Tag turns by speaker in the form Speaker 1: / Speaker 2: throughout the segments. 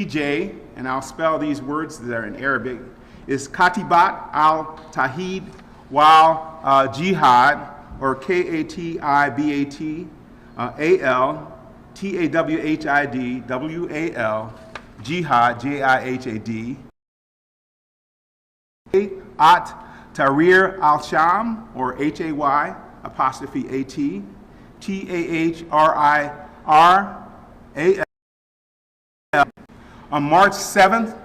Speaker 1: KTJ, and I'll spell these words that are in Arabic, is Katibat al-Tawhid wal Jihad, or K-A-T-I-B-A-T A-L-T-A-W-H-I-D W-A-L Jihad, J-I-H-A-D. At Tahrir al-Sham, or H-A-Y apostrophe A-T T-A-H-R-I-R-A-L. On March 7th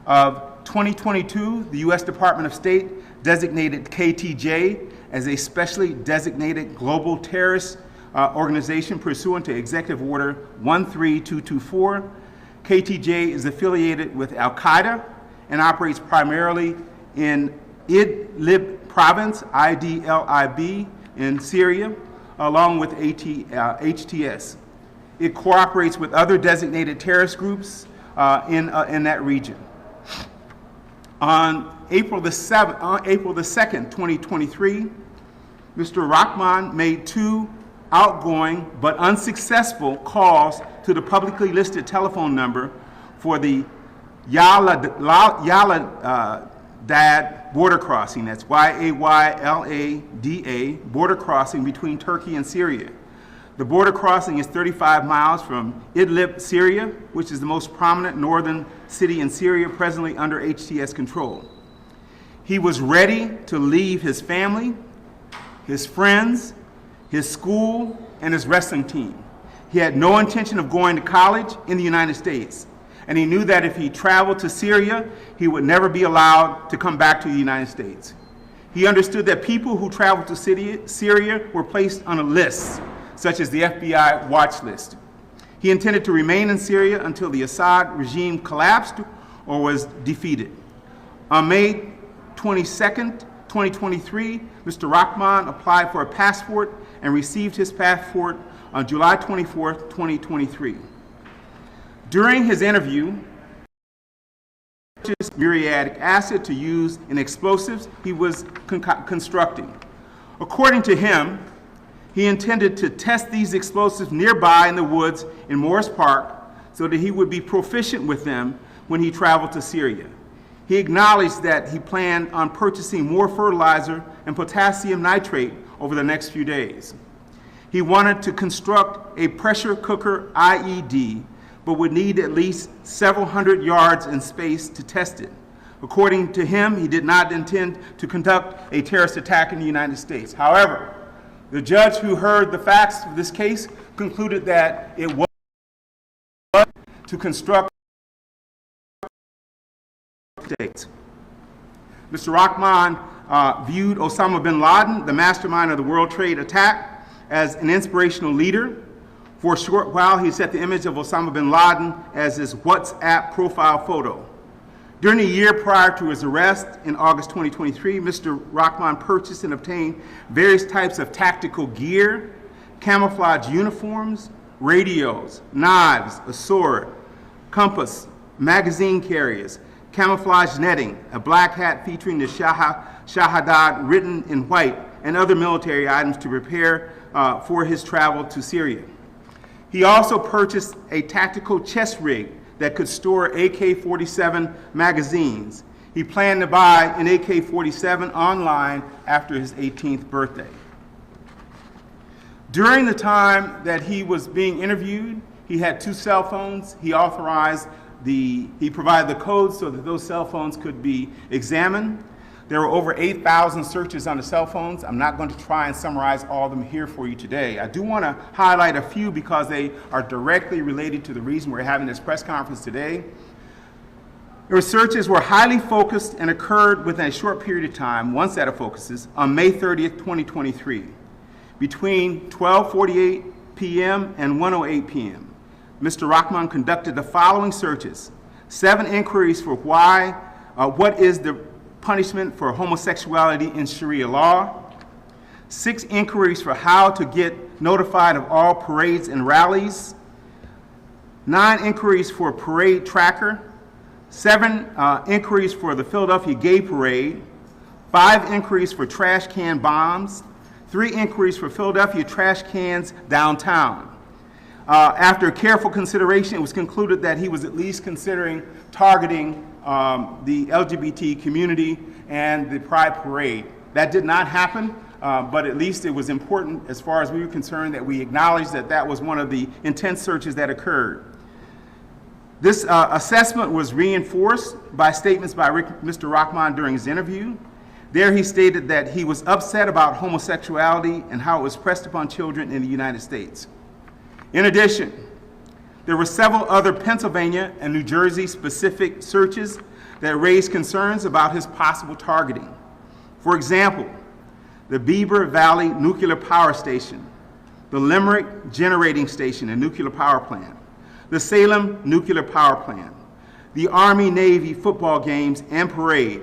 Speaker 1: of 2022, the U.S. Department of State designated KTJ as a specially designated global terrorist organization pursuant to Executive Order 13224. KTJ is affiliated with Al-Qaeda and operates primarily in Idlib province, I-D-L-I-B, in Syria, along with HTS. It cooperates with other designated terrorist groups in that region. On April the 2nd, 2023, Mr. Rahman made 2 outgoing but unsuccessful calls to the publicly listed telephone number for the Yaladad border crossing, that's Y-A-Y-L-A-D-A, border crossing between Turkey and Syria. The border crossing is 35 miles from Idlib, Syria, which is the most prominent northern city in Syria presently under HTS control. He was ready to leave his family, his friends, his school, and his wrestling team. He had no intention of going to college in the United States, and he knew that if he traveled to Syria, he would never be allowed to come back to the United States. He understood that people who traveled to Syria were placed on a list, such as the FBI watch list. He intended to remain in Syria until the Assad regime collapsed or was defeated. On May 22nd, 2023, Mr. Rahman applied for a passport and received his passport on July 24th, 2023. During his interview, he purchased muriatic acid to use in explosives he was constructing. According to him, he intended to test these explosives nearby in the woods in Morris Park so that he would be proficient with them when he traveled to Syria. He acknowledged that he planned on purchasing more fertilizer and potassium nitrate over the next few days. He wanted to construct a pressure cooker IED, but would need at least several hundred yards in space to test it. According to him, he did not intend to conduct a terrorist attack in the United States. However, the judge who heard the facts of this case concluded that it was to construct states. Mr. Rahman viewed Osama bin Laden, the mastermind of the World Trade attack, as an inspirational leader. For a short while, he set the image of Osama bin Laden as his WhatsApp profile photo. During the year prior to his arrest in August 2023, Mr. Rahman purchased and obtained various types of tactical gear, camouflage uniforms, radios, knives, a sword, compass, magazine carriers, camouflage netting, a black hat featuring the Shahadat written in white, and other military items to prepare for his travel to Syria. He also purchased a tactical chest rig that could store AK-47 magazines. He planned to buy an AK-47 online after his 18th birthday. During the time that he was being interviewed, he had 2 cell phones. He provided the codes so that those cell phones could be examined. There were over 8,000 searches on the cell phones. I'm not going to try and summarize all of them here for you today. I do want to highlight a few because they are directly related to the reason we're having this press conference today. The searches were highly focused and occurred within a short period of time, one set of focuses, on May 30th, 2023. Between 12:48 p.m. and 1:08 p.m., Mr. Rahman conducted the following searches: 7 inquiries for what is the punishment for homosexuality in Sharia law, 6 inquiries for how to get notified of all parades and rallies, 9 inquiries for parade tracker, 7 inquiries for the Philadelphia Gay Parade, 5 inquiries for trash can bombs, 3 inquiries for Philadelphia trash cans downtown. After careful consideration, it was concluded that he was at least considering targeting the LGBT community and the Pride Parade. That did not happen, but at least it was important, as far as we were concerned, that we acknowledged that that was one of the intense searches that occurred. This assessment was reinforced by statements by Mr. Rahman during his interview. There he stated that he was upset about homosexuality and how it was pressed upon children in the United States. In addition, there were several other Pennsylvania and New Jersey specific searches that raised concerns about his possible targeting. For example, the Beaver Valley Nuclear Power Station, the Limerick Generating Station and Nuclear Power Plant, the Salem Nuclear Power Plant, the Army-Navy football games and parade,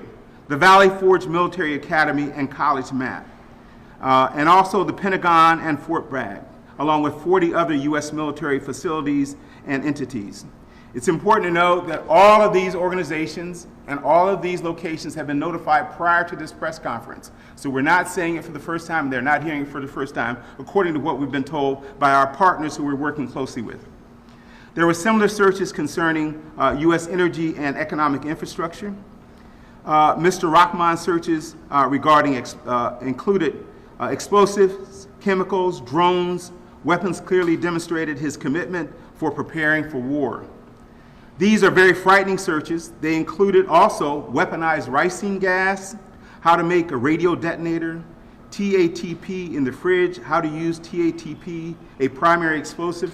Speaker 1: the Valley Forge Military Academy and College map, and also the Pentagon and Fort Bragg, along with 40 other U.S. military facilities and entities. It's important to note that all of these organizations and all of these locations have been notified prior to this press conference. So we're not saying it for the first time, they're not hearing it for the first time, according to what we've been told by our partners who we're working closely with. There were similar searches concerning U.S. energy and economic infrastructure. Mr. Rahman's searches regarding included explosives, chemicals, drones, weapons clearly demonstrated his commitment for preparing for war. These are very frightening searches. They included also weaponized ricin gas, how to make a radio detonator, TATP in the fridge, how to use TATP, a primary explosive,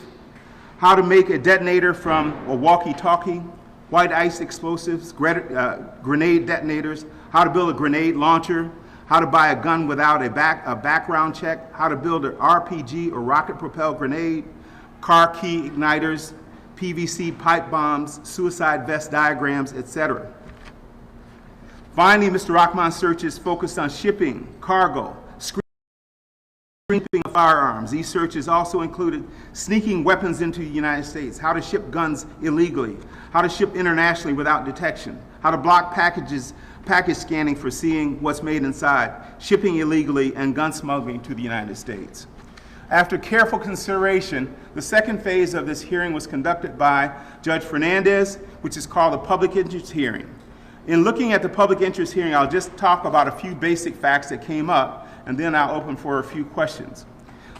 Speaker 1: how to make a detonator from a walkie-talkie, white ice explosives, grenade detonators, how to build a grenade launcher, how to buy a gun without a background check, how to build an RPG or rocket-propelled grenade, car key igniters, PVC pipe bombs, suicide vest diagrams, etc. Finally, Mr. Rahman's searches focused on shipping, cargo, screening of firearms. These searches also included sneaking weapons into the United States, how to ship guns illegally, how to ship internationally without detection, how to block package scanning for seeing what's made inside, shipping illegally, and gun smuggling to the United States. After careful consideration, the second phase of this hearing was conducted by Judge Fernandez, which is called a public interest hearing. In looking at the public interest hearing, I'll just talk about a few basic facts that came up, and then I'll open for a few questions.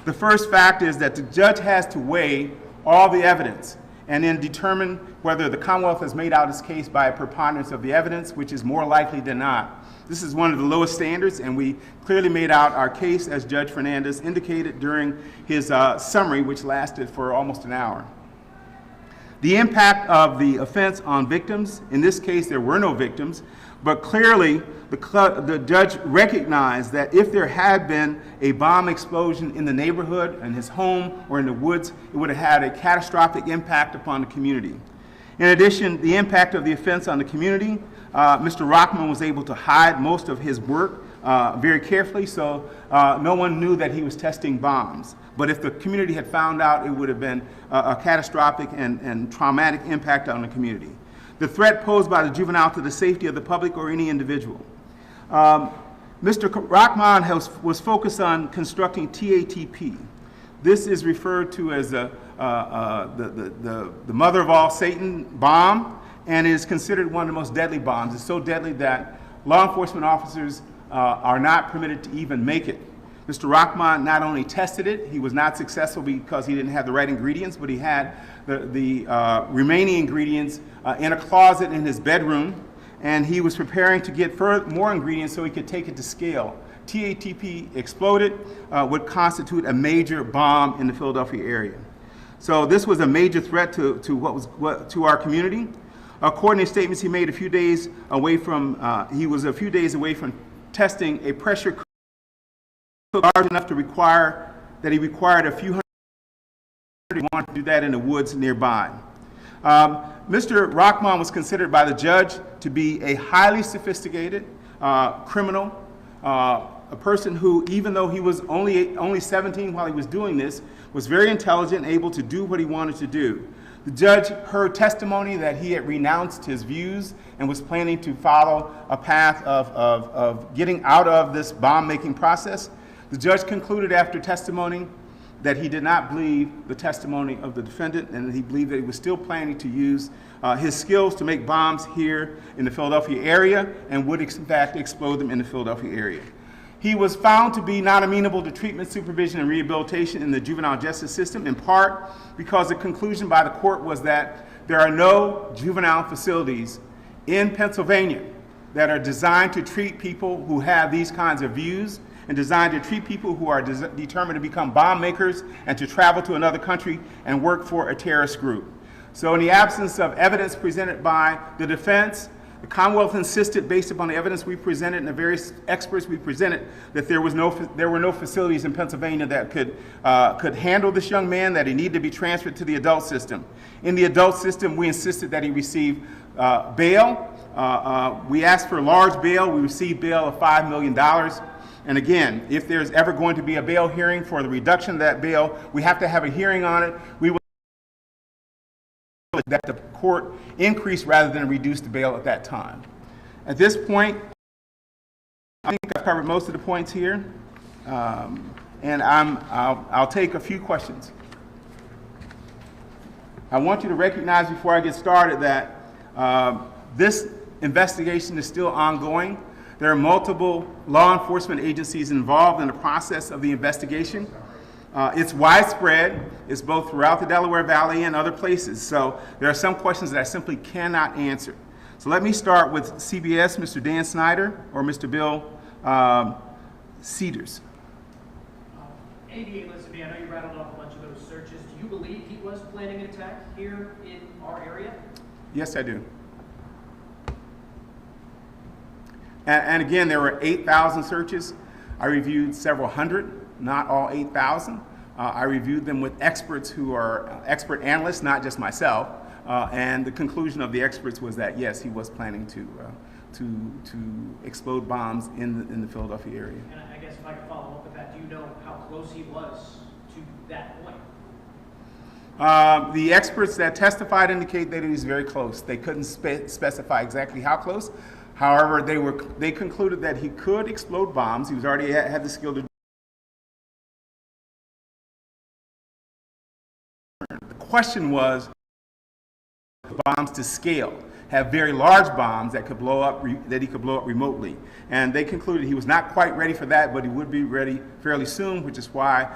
Speaker 1: The first fact is that the judge has to weigh all the evidence and then determine whether the Commonwealth has made out its case by a preponderance of the evidence, which is more likely than not. This is one of the lowest standards, and we clearly made out our case, as Judge Fernandez indicated during his summary, which lasted for almost an hour. The impact of the offense on victims, in this case there were no victims, but clearly the judge recognized that if there had been a bomb explosion in the neighborhood, in his home, or in the woods, it would have had a catastrophic impact upon the community. In addition, the impact of the offense on the community, Mr. Rahman was able to hide most of his work very carefully, so no one knew that he was testing bombs. But if the community had found out, it would have been a catastrophic and traumatic impact on the community. The threat posed by the juvenile to the safety of the public or any individual. Mr. Rahman was focused on constructing TATP. This is referred to as the mother of all Satan bomb, and is considered one of the most deadly bombs. It's so deadly that law enforcement officers are not permitted to even make it. Mr. Rahman not only tested it, he was not successful because he didn't have the right ingredients, but he had the remaining ingredients in a closet in his bedroom, and he was preparing to get more ingredients so he could take it to scale. TATP exploded, would constitute a major bomb in the Philadelphia area. So this was a major threat to our community. According to statements he made he was a few days away from testing a pressure cooker large enough to require a few hundred. He wanted to do that in the woods nearby. Mr. Rahman was considered by the judge to be a highly sophisticated criminal, a person who, even though he was only 17 while he was doing this, was very intelligent and able to do what he wanted to do. The judge heard testimony that he had renounced his views and was planning to follow a path of getting out of this bomb-making process. The judge concluded after testimony that he did not believe the testimony of the defendant, and he believed that he was still planning to use his skills to make bombs here in the Philadelphia area and would in fact explode them in the Philadelphia area. He was found to be not amenable to treatment, supervision, and rehabilitation in the juvenile justice system, in part because the conclusion by the court was that there are no juvenile facilities in Pennsylvania that are designed to treat people who have these kinds of views and designed to treat people who are determined to become bomb makers and to travel to another country and work for a terrorist group. So in the absence of evidence presented by the defense, the Commonwealth insisted, based upon the evidence we presented and the various experts we presented, that there were no facilities in Pennsylvania that could handle this young man, that he needed to be transferred to the adult system. In the adult system, we insisted that he receive bail. We asked for a large bail. We received bail of $5 million. And again, if there's ever going to be a bail hearing for the reduction of that bail, we have to have a hearing on it. We will that the court increase rather than reduce the bail at that time. At this point, I think I've covered most of the points here, and I'll take a few questions. I want you to recognize before I get started that this investigation is still ongoing. There are multiple law enforcement agencies involved in the process of the investigation. It's widespread. It's both throughout the Delaware Valley and other places. So there are some questions that I simply cannot answer. So let me start with CBS, Mr. Dan Snyder, or Mr. Bill Cedars.
Speaker 2: ADA, listen to me. I know you rattled off a bunch of those searches. Do you believe he was planning an attack here in our area?
Speaker 1: Yes, I do. And again, there were 8,000 searches. I reviewed several hundred, not all 8,000. I reviewed them with experts who are expert analysts, not just myself. And the conclusion of the experts was that, yes, he was planning to explode bombs in the Philadelphia area.
Speaker 2: And I guess if I could follow up with that, do you know how close he was to that point?
Speaker 1: The experts that testified indicate that he was very close. They couldn't specify exactly how close. However, they concluded that he could explode bombs. He was already had the skill to. The question was bombs to scale, have very large bombs that could blow up, that he could blow up remotely. And they concluded he was not quite ready for that, but he would be ready fairly soon, which is why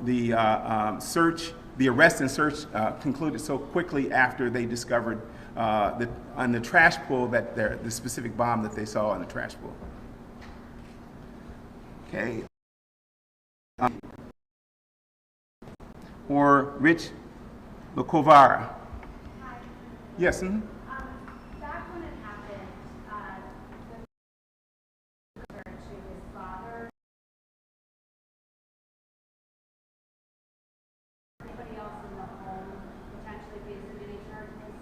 Speaker 1: the arrest and search concluded so quickly after they discovered on the trash pool that the specific bomb that they saw in the trash pool. Okay. Or Rich Lacovara.
Speaker 3: Hi.
Speaker 1: Yes. Mm-hmm.
Speaker 3: Back when it happened, the referred to his father. Anybody else in the home potentially facing any charges?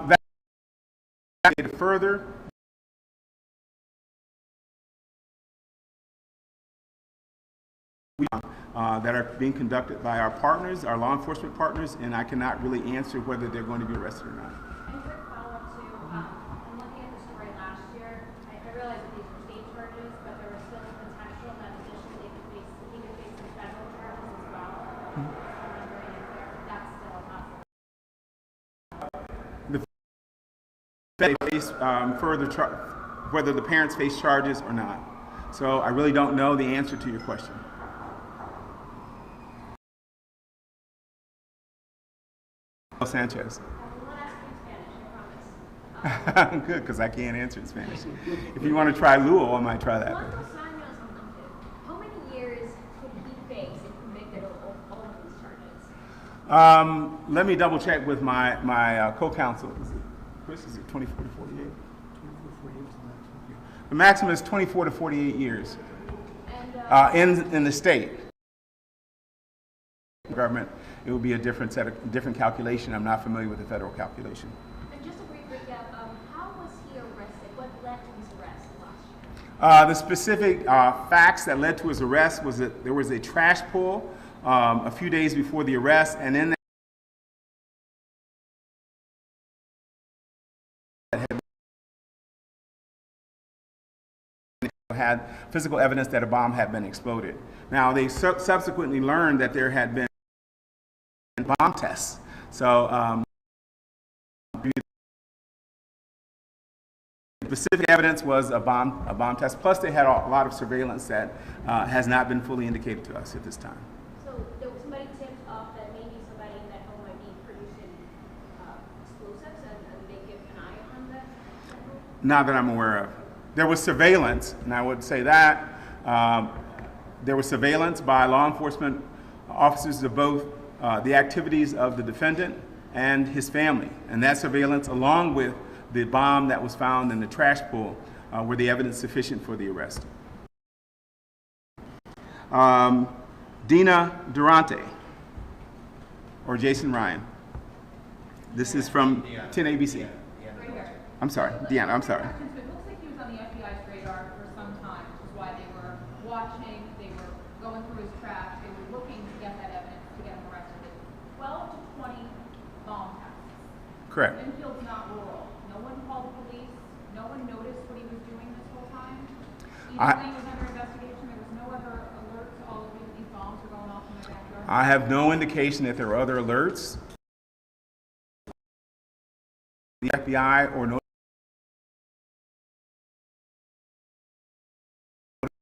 Speaker 1: That further. That are being conducted by our partners, our law enforcement partners, and I cannot really answer whether they're going to be arrested or not.
Speaker 3: And quick follow-up to, in looking at the story last year, I realized that these were state charges, but there was still a potential that additionally he could face some federal charges as well. I'm wondering if that's still a possibility.
Speaker 1: They face whether the parents face charges or not. So I really don't know the answer to your question. Sanchez.
Speaker 3: We'll ask you in Spanish, I promise.
Speaker 1: Good, because I can't answer in Spanish. If you want to try Luo, I might try that.
Speaker 3: How many years could he face if convicted of all of these charges?
Speaker 1: Let me double check with my co-counsel. Chris, is it 24 to 48? 24 to 48. The maximum is 24 to 48 years
Speaker 3: And,
Speaker 1: in the state. Government, it will be a different calculation. I'm not familiar with the federal calculation.
Speaker 3: and just a brief recap, how was he arrested? What led to his arrest last year?
Speaker 1: The specific facts that led to his arrest was that there was a trash pull a few days before the arrest, and in that had physical evidence that a bomb had been exploded. Now, they subsequently learned that there had been bomb tests. So specific evidence was a bomb test. Plus, they had a lot of surveillance that has not been fully indicated to us at this time.
Speaker 3: So there was somebody tipped off that maybe somebody in that home might be producing explosives, and they kept an eye on that home?
Speaker 1: Not that I'm aware of. There was surveillance, and I would say that there was surveillance by law enforcement officers of both the activities of the defendant and his family. And that surveillance, along with the bomb that was found in the trash pool, were the evidence sufficient for the arrest. Dina Durante, or Jason Ryan. This is from 10 ABC.
Speaker 4: Right here.
Speaker 1: I'm sorry, Deanna, I'm sorry.
Speaker 4: It looks like he was on the FBI's radar for some time, which is why they were watching, they were going through his trash, they were looking to get that evidence to get him arrested. 12 to 20 bomb tests.
Speaker 1: Correct.
Speaker 4: Winfield's not rural. No one called the police. No one noticed what he was doing this whole time. Even when he was under investigation, there was no other alert to all of these bombs were going off in their backyard.
Speaker 1: I have no indication that there were other alerts. The FBI or no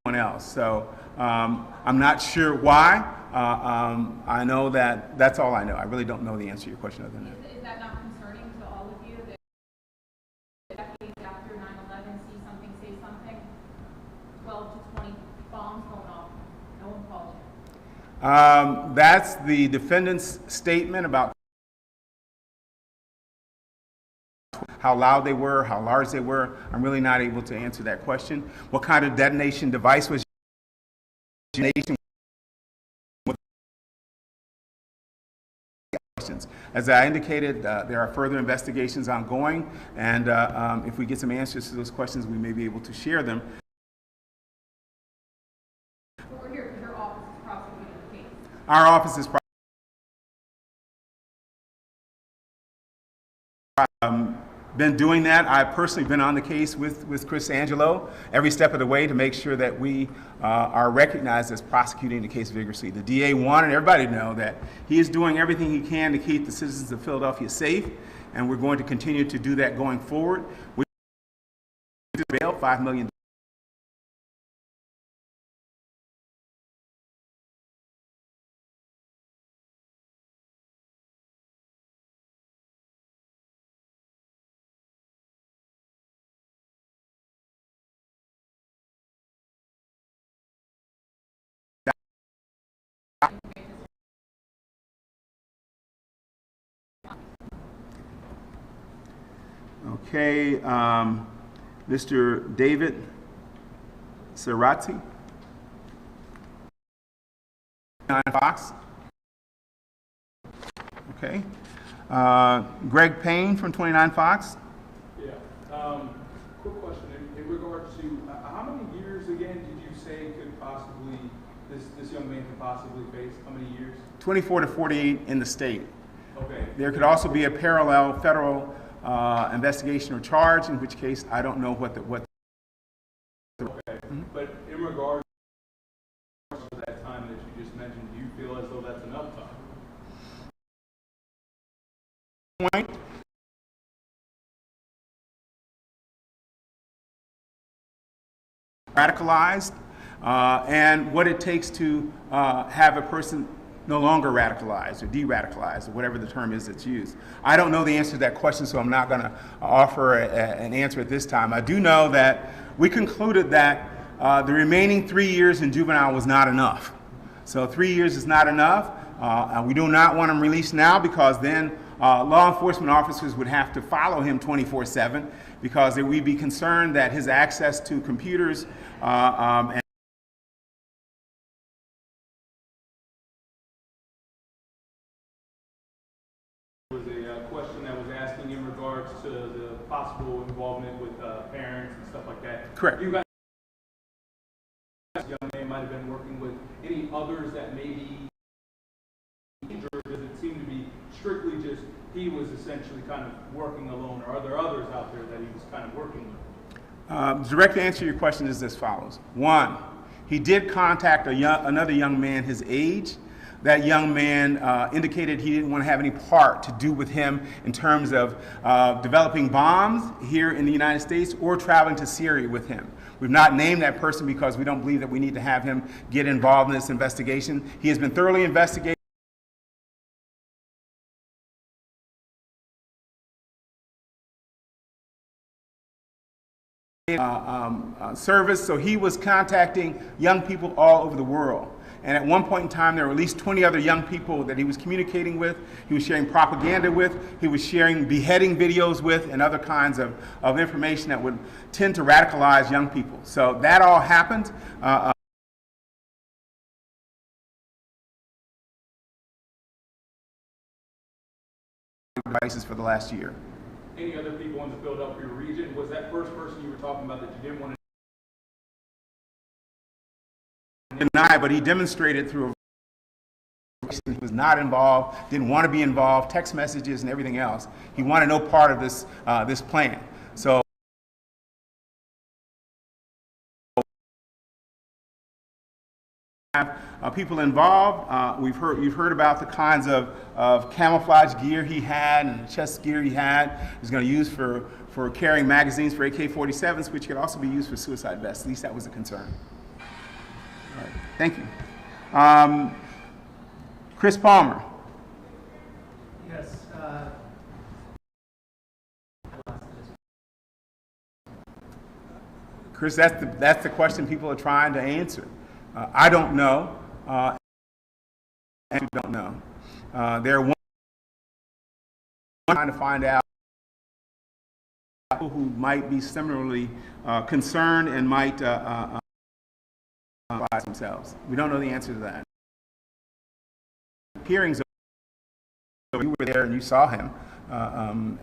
Speaker 1: one else. So I'm not sure why. I know that that's all I know. I really don't know the answer to your question other than that.
Speaker 4: Is that not concerning to all of you that decades after 9/11 see something, say something? 12 to 20 bombs going off. No one calls you.
Speaker 1: That's the defendant's statement about how loud they were, how large they were. I'm really not able to answer that question. What kind of detonation device was detonation? As I indicated, there are further investigations ongoing, and if we get some answers to those questions, we may be able to share them.
Speaker 4: But we're here because your office is prosecuting the case.
Speaker 1: Our office is been doing that. I've personally been on the case with Chris Angelo every step of the way to make sure that we are recognized as prosecuting the case vigorously. The DA wanted everybody to know that he is doing everything he can to keep the citizens of Philadelphia safe, and we're going to continue to do that going forward. We bail $5 million. Okay, Mr. David Cerati, 29 Fox. Okay, Greg Payne from 29 Fox.
Speaker 5: Yeah. Quick question in regards to how many years again did you say could possibly this young man could possibly face? How many years?
Speaker 1: 24 to 48 in the state.
Speaker 5: Okay.
Speaker 1: There could also be a parallel federal investigation or charge, in which case I don't know what.
Speaker 5: Okay. But in regards to that time that you just mentioned, do you feel as though that's enough time?
Speaker 1: Point. Radicalized, and what it takes to have a person no longer radicalized or de-radicalized or whatever the term is that's used. I don't know the answer to that question, so I'm not going to offer an answer at this time. I do know that we concluded that the remaining 3 years in juvenile was not enough. So 3 years is not enough. And we do not want him released now, because then law enforcement officers would have to follow him 24/7, because we'd be concerned that his access to computers and
Speaker 5: There was a question that was asking in regards to the possible involvement with parents and stuff like that.
Speaker 1: Correct.
Speaker 5: You guys, young man might have been working with any others that may be injured. Does it seem to be strictly just he was essentially kind of working alone, or are there others out there that he was kind of working with?
Speaker 1: The direct answer to your question is as follows. One, he did contact another young man his age. That young man indicated he didn't want to have any part to do with him in terms of developing bombs here in the United States or traveling to Syria with him. We've not named that person because we don't believe that we need to have him get involved in this investigation. He has been thoroughly investigated. Service, so he was contacting young people all over the world. And at one point in time, there were at least 20 other young people that he was communicating with, he was sharing propaganda with, he was sharing beheading videos with, and other kinds of information that would tend to radicalize young people. So that all happened. Devices for the last year.
Speaker 5: Any other people in the Philadelphia region? Was that first person you were talking about that you didn't want to
Speaker 1: deny, but he demonstrated through he was not involved, didn't want to be involved, text messages and everything else. He wanted no part of this this plan. So people involved. You've heard about the kinds of camouflage gear he had and chest gear he had. He was going to use for carrying magazines for AK-47s, which could also be used for suicide vests. At least that was a concern. All right. Thank you. Chris Palmer.
Speaker 2: Yes.
Speaker 1: Chris, that's the question people are trying to answer. I don't know. And you don't know. They're trying to find out people who might be similarly concerned and might advise themselves. We don't know the answer to that. Hearings, you were there and you saw him,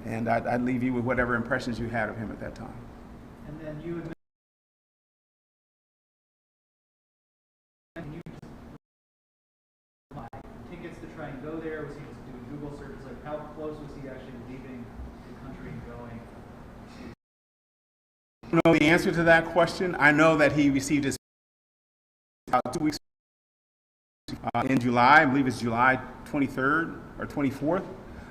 Speaker 1: and I'd leave you with whatever impressions you had of him at that time.
Speaker 2: And then you admit tickets to try and go there? Was he just doing Google searches? Like, how close was he actually leaving the country and going?
Speaker 1: I don't know the answer to that question. I know that he received his 2 weeks in July. I believe it's July 23rd or 24th,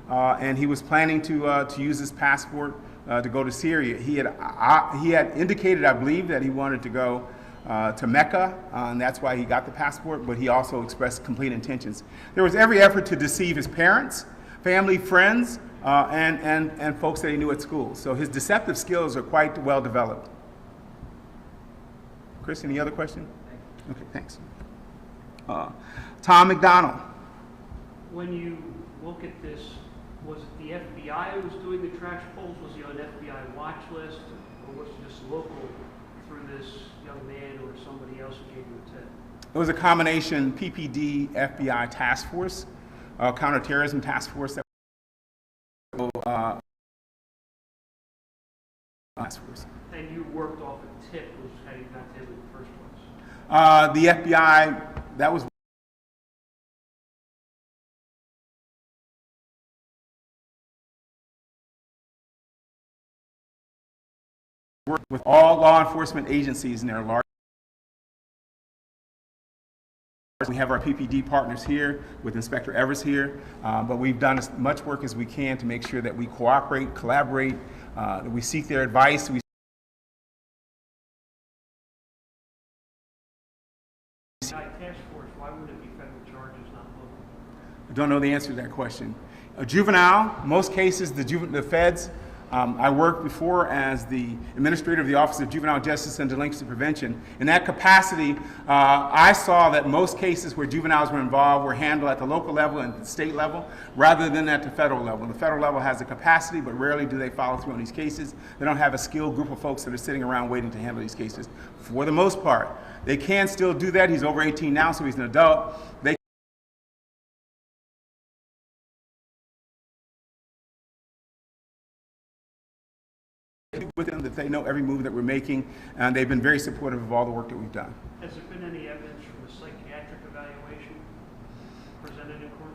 Speaker 1: and he was planning to use his passport to go to Syria. He had indicated, I believe, that he wanted to go to Mecca, and that's why he got the passport, but he also expressed complete intentions. There was every effort to deceive his parents, family, friends, and folks that he knew at school. So his deceptive skills are quite well developed. Chris, any other question? Okay, thanks. Tom McDonald.
Speaker 6: When you look at this, was it the FBI who was doing the trash polls? Was he on an FBI watch list? Or was it just local through this young man or somebody else who gave you a tip?
Speaker 1: It was a combination PPD, FBI task force, counterterrorism task force. Task force.
Speaker 6: And you worked off a tip, which is how you got to him in the first place.
Speaker 1: The FBI, that was work with all law enforcement agencies in their large. We have our PPD partners here with Inspector Evers here, but we've done as much work as we can to make sure that we cooperate, collaborate, that we seek their advice.
Speaker 6: Task force, why would it be federal charges, not local?
Speaker 1: I don't know the answer to that question. A juvenile, most cases, the feds. I worked before as the administrator of the Office of Juvenile Justice and Delinquency Prevention. In that capacity, I saw that most cases where juveniles were involved were handled at the local level and the state level rather than at the federal level. The federal level has the capacity, but rarely do they follow through on these cases. They don't have a skilled group of folks that are sitting around waiting to handle these cases. For the most part, they can still do that. He's over 18 now, so he's an adult. They with them that they know every move that we're making, and they've been very supportive of all the work that we've done.
Speaker 6: Has there been any evidence from the psychiatric evaluation presented in court?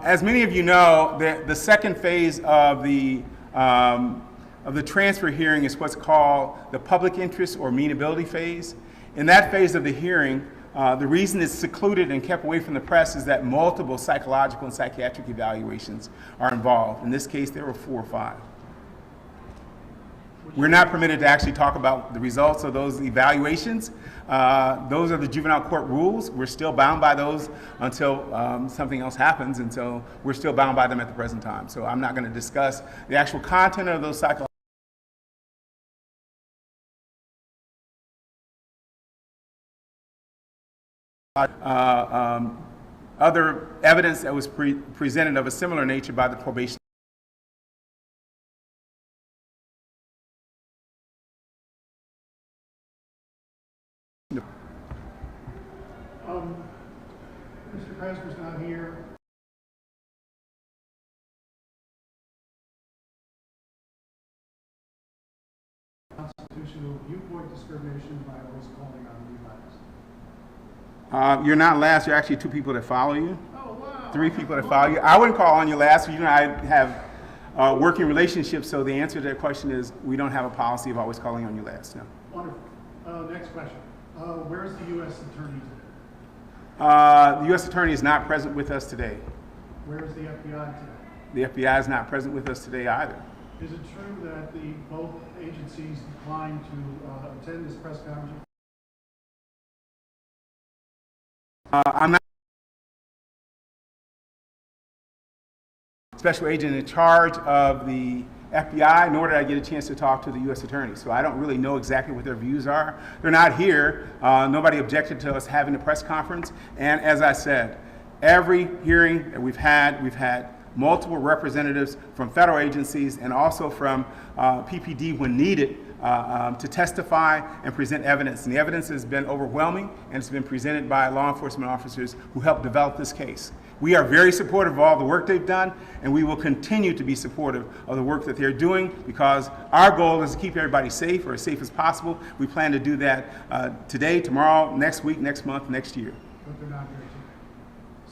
Speaker 1: As many of you know, the second phase of the of the transfer hearing is what's called the public interest or amenability phase. In that phase of the hearing, the reason it's secluded and kept away from the press is that multiple psychological and psychiatric evaluations are involved. In this case, there were 4 or 5. We're not permitted to actually talk about the results of those evaluations. Those are the juvenile court rules. We're still bound by those until something else happens, and so we're still bound by them at the present time. So I'm not going to discuss the actual content of those psychological other evidence that was presented of a similar nature by the probation.
Speaker 7: Mr. Presker's not here. Constitutional viewpoint discrimination by always calling on last.
Speaker 1: You're not last. You're actually 2 people that follow you.
Speaker 7: Oh, wow.
Speaker 1: 3 people that follow you. I wouldn't call on you last. You and I have working relationships, so the answer to that question is we don't have a policy of always calling on you last. No.
Speaker 7: Wonderful. Next question. Where's the U.S. Attorney today?
Speaker 1: The U.S. Attorney is not present with us today.
Speaker 7: Where's the FBI today?
Speaker 1: The FBI is not present with us today either.
Speaker 7: Is it true that both agencies declined to attend this press conference?
Speaker 1: I'm not special agent in charge of the FBI, nor did I get a chance to talk to the U.S. Attorney. So I don't really know exactly what their views are. They're not here. Nobody objected to us having a press conference. And as I said, every hearing that we've had multiple representatives from federal agencies and also from PPD when needed to testify and present evidence. And the evidence has been overwhelming, and it's been presented by law enforcement officers who helped develop this case. We are very supportive of all the work they've done, and we will continue to be supportive of the work that they're doing because our goal is to keep everybody safe or as safe as possible. We plan to do that today, tomorrow, next week, next month, next year.
Speaker 7: But they're not here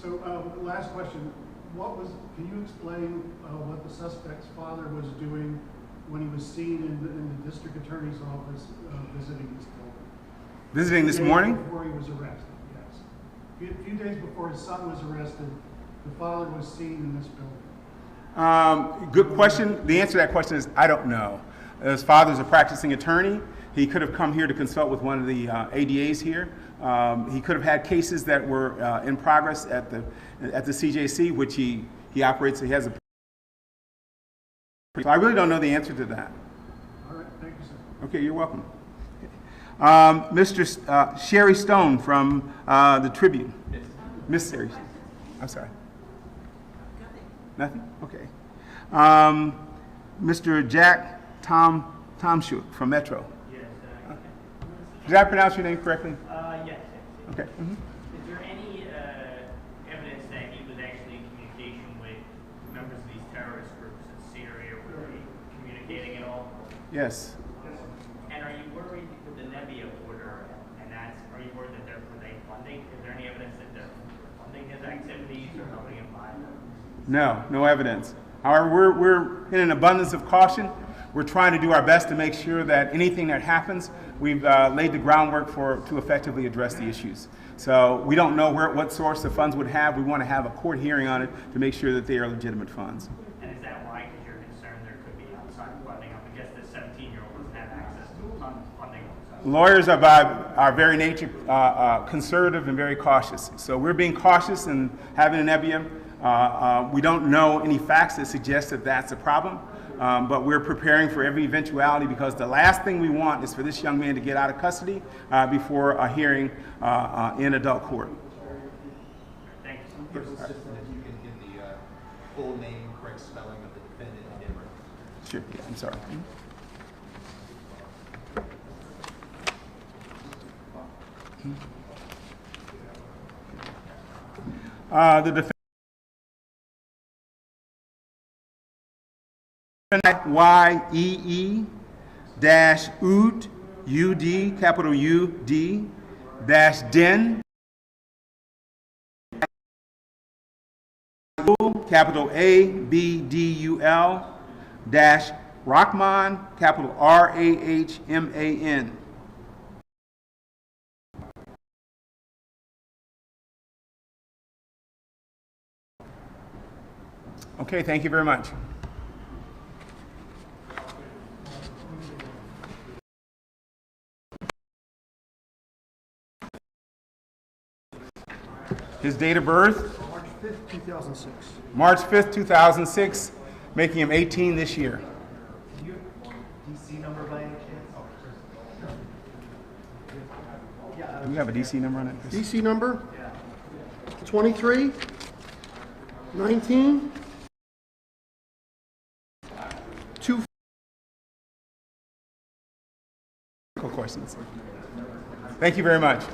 Speaker 7: today. So last question. Can you explain what the suspect's father was doing when he was seen in the district attorney's office visiting this building?
Speaker 1: Visiting this morning?
Speaker 7: Before he was arrested, yes. A few days before his son was arrested, the father was seen in this building.
Speaker 1: Good question. The answer to that question is I don't know. His father's a practicing attorney. He could have come here to consult with one of the ADAs here. He could have had cases that were in progress at the CJC, which he operates. He has a. So I really don't know the answer to that.
Speaker 7: All right, thank you, sir.
Speaker 1: Okay, you're welcome. Mr. Sherry Stone from the Tribune.
Speaker 2: Yes.
Speaker 1: Miss Sherry. I'm sorry. Nothing? Okay. Mr. Jack Tomshuk from Metro.
Speaker 8: Yes.
Speaker 1: Did I pronounce your name correctly?
Speaker 8: Yes.
Speaker 1: Okay. Mm-hmm.
Speaker 8: Is there any evidence that he was actually in communication with members of these terrorist groups in Syria? Were they communicating at all?
Speaker 1: Yes.
Speaker 8: And are you worried with the Nebia order? And are you worried that they're funding? Is there any evidence that they're funding his activities or helping him buy them?
Speaker 1: No evidence. However, we're in an abundance of caution. We're trying to do our best to make sure that anything that happens, we've laid the groundwork to effectively address the issues. So we don't know what source the funds would have. We want to have a court hearing on it to make sure that they are legitimate funds.
Speaker 8: And is that why? Because you're concerned there could be outside funding? I guess this 17-year-old doesn't have access to funding.
Speaker 1: Lawyers are by our very nature conservative and very cautious. So we're being cautious in having an Nebia. We don't know any facts that suggest that that's a problem. But we're preparing for every eventuality because the last thing we want is for this young man to get out of custody before a hearing in adult court.
Speaker 8: Thank you.
Speaker 9: If you can give the full name, correct spelling of the defendant and name.
Speaker 1: Sure, yeah, I'm sorry. The defendant YEE dash UD, UD, capital UD, dash DEN, capital ABDUL, dash Rahman, capital R-A-H-M-A-N. Okay, thank you very much. His date of birth?
Speaker 7: March 5th, 2006.
Speaker 1: March 5th, 2006, making him 18 this year.
Speaker 8: DC number by any chance?
Speaker 1: Do we have a DC number on it?
Speaker 7: DC number? 23, 19, 2.
Speaker 1: Questions. Thank you very much.